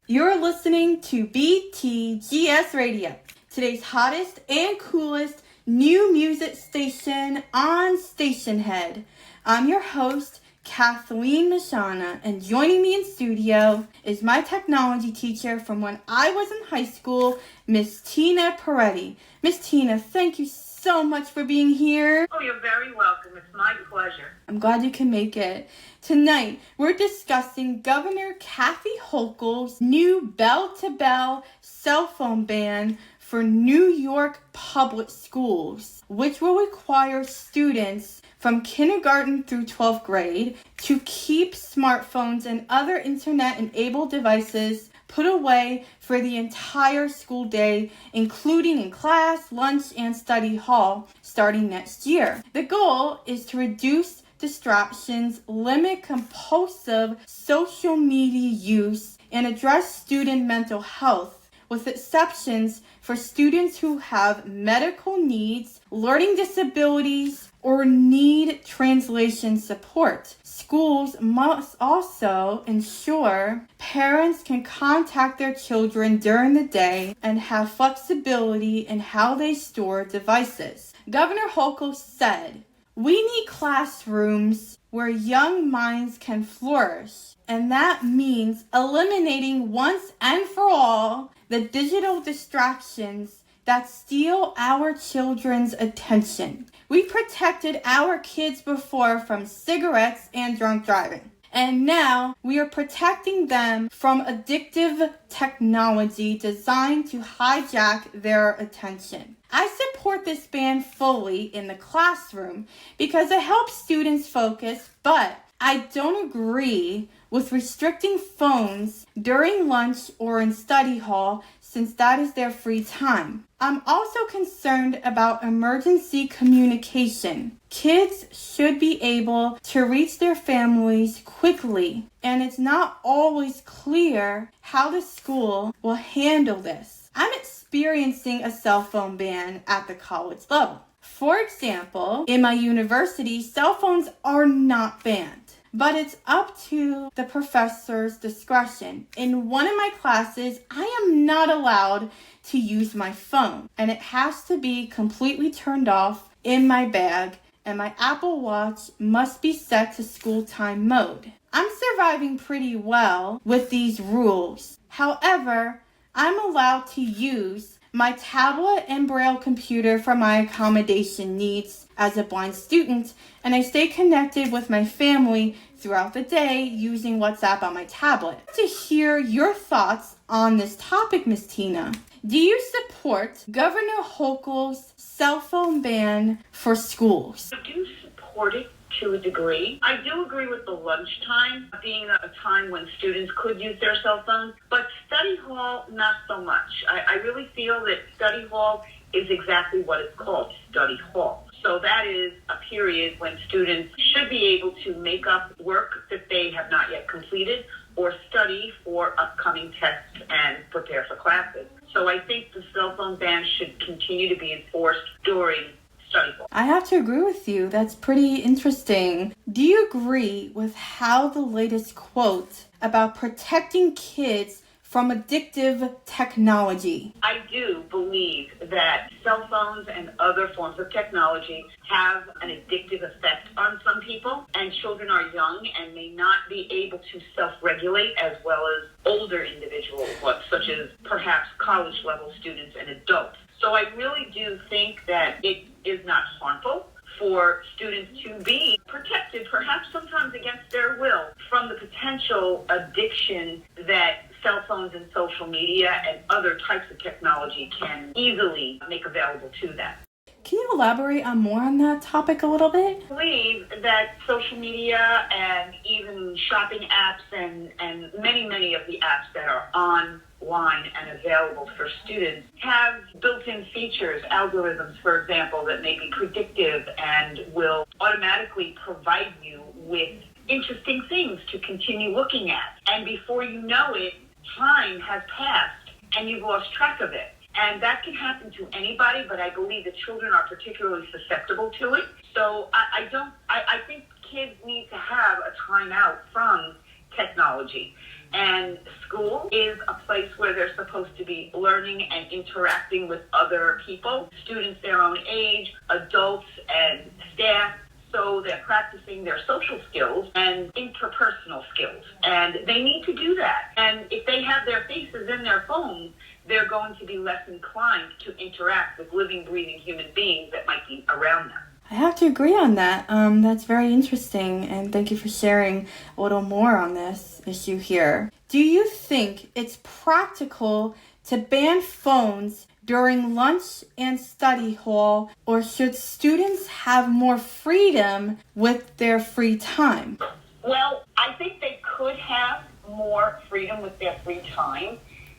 You're listening to BTGS Radio, today's hottest and coolest new music station on Stationhead. I'm your host, Kathleen Mashana, and joining me in studio is my technology teacher from when I was in high school, Miss Tina Peretti. Miss Tina, thank you so much for being here. Oh, you're very welcome. It's my pleasure. I'm glad you can make it. Tonight, we're discussing Governor Kathy Hochul's new bell-to-bell cell phone ban for New York public schools, which will require students from kindergarten through 12th grade to keep smartphones and other internet-enabled devices put away for the entire school day, including in class, lunch, and study hall, starting next year. The goal is to reduce distractions, limit compulsive social media use, and address student mental health, with exceptions for students who have medical needs, learning disabilities, or need translation support. Schools must also ensure parents can contact their children during the day and have flexibility in how they store devices. Governor Hochul said, "We need classrooms where young minds can flourish, and that means eliminating once and for all the digital distractions that steal our children's attention. We protected our kids before from cigarettes and drunk driving, and now we are protecting them from addictive technology designed to hijack their attention." I support this ban fully in the classroom because it helps students focus, but I don't agree with restricting phones during lunch or in study hall since that is their free time. I'm also concerned about emergency communication. Kids should be able to reach their families quickly, and it's not always clear how the school will handle this. I'm experiencing a cell phone ban at the college level. For example, in my university, cell phones are not banned, but it's up to the professor's discretion. In one of my classes, I am not allowed to use my phone, and it has to be completely turned off in my bag, and my Apple Watch must be set to school time mode. I'm surviving pretty well with these rules. However, I'm allowed to use my tablet and Braille computer for my accommodation needs as a blind student, and I stay connected with my family throughout the day using WhatsApp on my tablet. To hear your thoughts on this topic, Ms. Tina, do you support Governor Hochul's cell phone ban for schools? I do support it to a degree. I do agree with the lunchtime being a time when students could use their cell phones, but study hall, not so much. I really feel that study hall is exactly what it's called, study hall. So that is a period when students should be able to make up work that they have not yet completed or study for upcoming tests and prepare for classes. So I think the cell phone ban should continue to be enforced during study hall. I have to agree with you. That's pretty interesting. Do you agree with how the latest quote about protecting kids from addictive technology? I do believe that cell phones and other forms of technology have an addictive effect on some people, and children are young and may not be able to self-regulate as well as older individuals, such as perhaps college-level students and adults. So I really do think that it is not harmful for students to be protected, perhaps sometimes against their will, from the potential addiction that cell phones and social media and other types of technology can easily make available to them. Can you elaborate on more on that topic a little bit? I believe that social media and even shopping apps and many of the apps that are online and available for students have built-in features, algorithms, for example, that may be predictive and will automatically provide you with interesting things to continue looking at. And before you know it, time has passed and you've lost track of it. And that can happen to anybody, but I believe that children are particularly susceptible to it. So I think kids need to have a time out from technology. And school is a place where they're supposed to be learning and interacting with other people, students their own age, adults and staff. So they're practicing their social skills and interpersonal skills. And they need to do that. And if they have their faces in their phones, they're going to be less inclined to interact with living, breathing human beings that might be around them. I have to agree on that. That's very interesting, and thank you for sharing a little more on this issue here. Do you think it's practical to ban phones during lunch and study hall, or should students have more freedom with their free time? Well, I think they could have more freedom with their free time,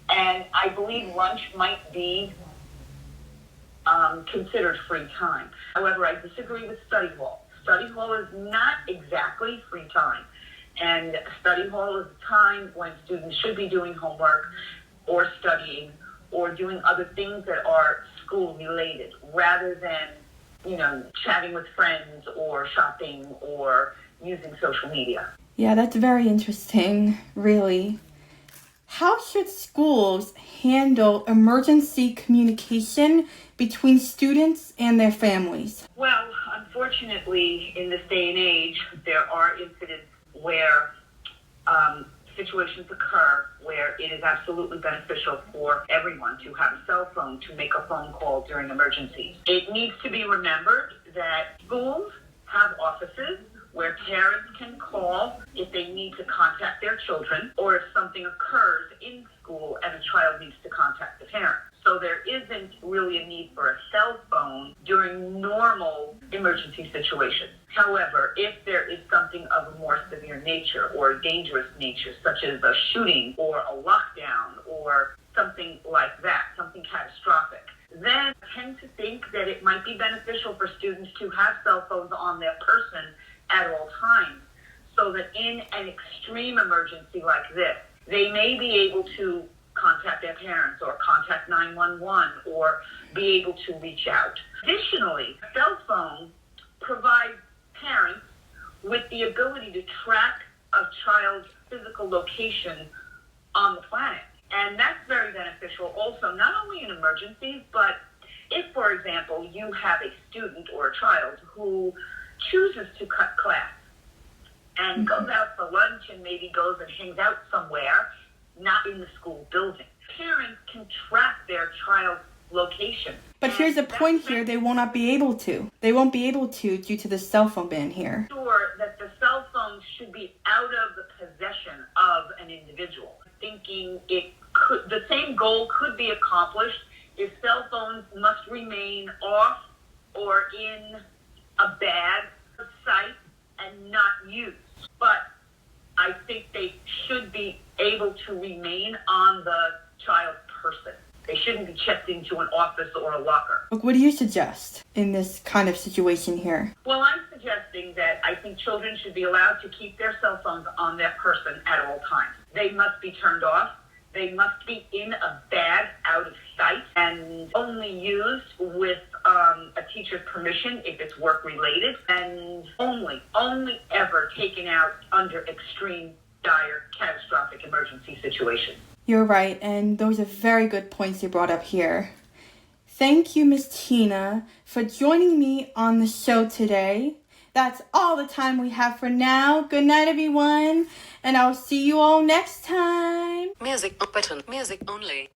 and I believe lunch might be considered free time. However, I disagree with study hall. Study hall is not exactly free time. And study hall is a time when students should be doing homework or studying or doing other things that are school related rather than, chatting with friends or shopping or using social media. Yeah, that's very interesting, really. How should schools handle emergency communication between students and their families? Well, unfortunately, in this day and age, there are incidents where situations occur where it is absolutely beneficial for everyone to have a cell phone to make a phone call during emergencies. It needs to be remembered that schools have offices where parents can call if they need to contact their children or if something occurs in school and a child needs to contact the parent. So there isn't really a need for a cell phone during normal emergency situations. However, if there is something of a more severe nature or a dangerous nature, such as a shooting or a lockdown or something like that, something catastrophic, then I tend to think that it might be beneficial for students to have cell phones on their person at all times, so that in an extreme emergency like this, they may be able to contact their parents or contact 911 or be able to reach out. Additionally, a cell phone provides parents with the ability to track a child's physical location on the planet. And that's very beneficial also, not only in emergencies, but if, for example, you have a student or a child who chooses to cut class and goes out for lunch and maybe goes and hangs out somewhere, not in the school building. Parents can track their child's location. But here's the point here, they will not be able to. They won't be able to due to the cell phone ban here. Sure that the cell phone should be out of the possession of an individual. Thinking the same goal could be accomplished if cell phones must remain off or in a bag, site, and not used. But I think they should be able to remain on the child's person. They shouldn't be checked into an office or a locker. What do you suggest in this kind of situation here? Well, I'm suggesting that I think children should be allowed to keep their cell phones on their person at all times. They must be turned off. They must be in a bag out of sight and only used with a teacher's permission if it's work related, and only ever taken out under extreme, dire, catastrophic emergency situations. You're right, and those are very good points you brought up here. Thank you, Miss Tina, for joining me on the show today. That's all the time we have for now. Good night, everyone, and I'll see you all next time. Music button. Music only.